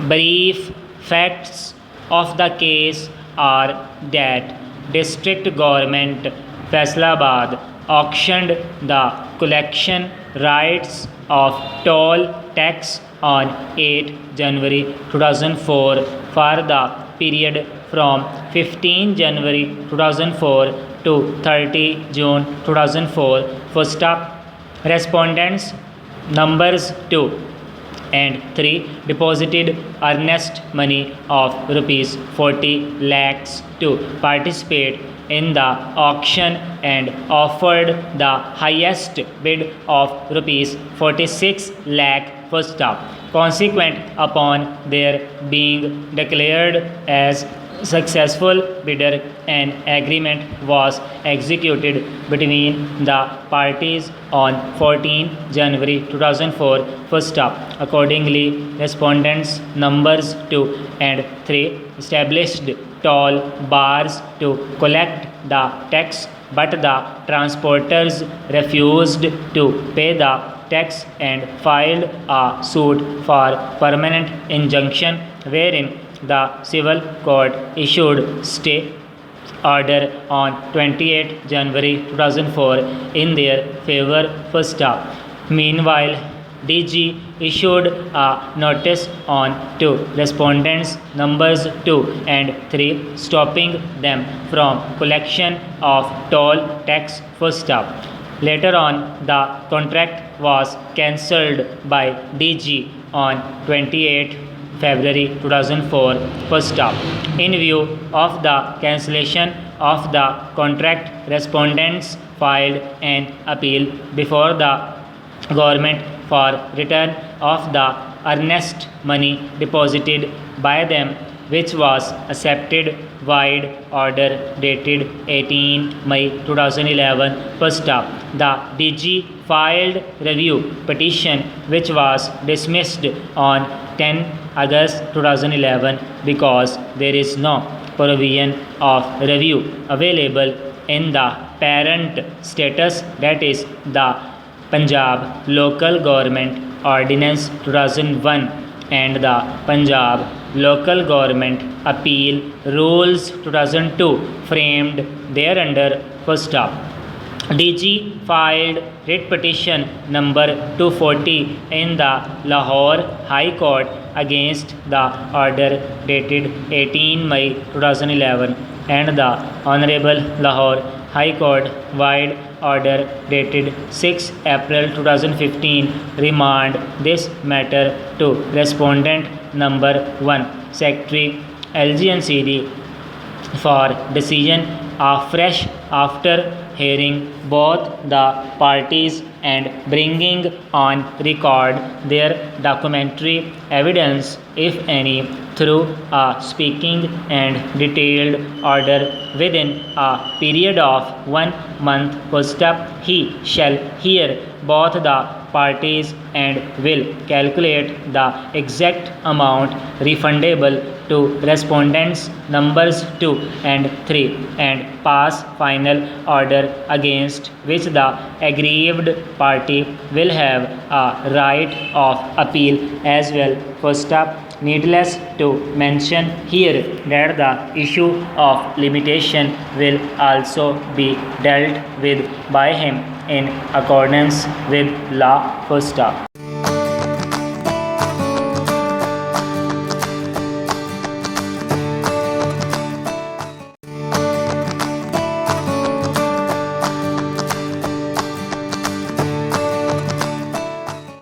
Brief facts of the case are that District Government Faisalabad auctioned the collection rights of toll tax on 8 January 2004 for the period from 15 January 2004 to 30 June 2004. First up, respondents numbers 2 and 3 deposited earnest money of rupees 40 lakhs to participate in the auction and offered the highest bid of rupees 46 lakh first up. Consequent upon their being declared as successful bidder, an agreement was executed between the parties on 14 January 2004 first up. Accordingly, respondents numbers 2 and 3 established toll bars to collect the tax, but the transporters refused to pay the tax and filed a suit for permanent injunction, wherein the civil court issued stay order on 28 January 2004 in their favor first up. Meanwhile, DG issued a notice on to respondents numbers 2 and 3 stopping them from collection of toll tax first up. Later on, the contract was cancelled by DG on 28 February 2004 first up. In view of the cancellation of the contract, respondents filed an appeal before the government for return of the earnest money deposited by them, which was accepted wide order dated 18 May 2011 first up. The DG filed review petition, which was dismissed on 10 August 2011 because there is no provision of review available in the parent status, that is the Punjab Local Government Ordinance 2001 and the Punjab Local Government Appeal Rules 2002 framed thereunder first up. DG filed writ petition number 240 in the Lahore High Court against the order dated 18 May 2011, and the Honorable Lahore High Court wide order dated 6 April 2015 remand this matter to respondent number 1, Secretary LGNCD, for decision afresh after hearing both the parties and bringing on record their documentary evidence, if any, through a speaking and detailed order within a period of 1 month post up. He shall hear both the parties and will calculate the exact amount refundable to respondents numbers 2 and 3 and pass final order against which the aggrieved party will have a right of appeal as well. First up, needless to mention here that the issue of limitation will also be dealt with by him in accordance with law. First up.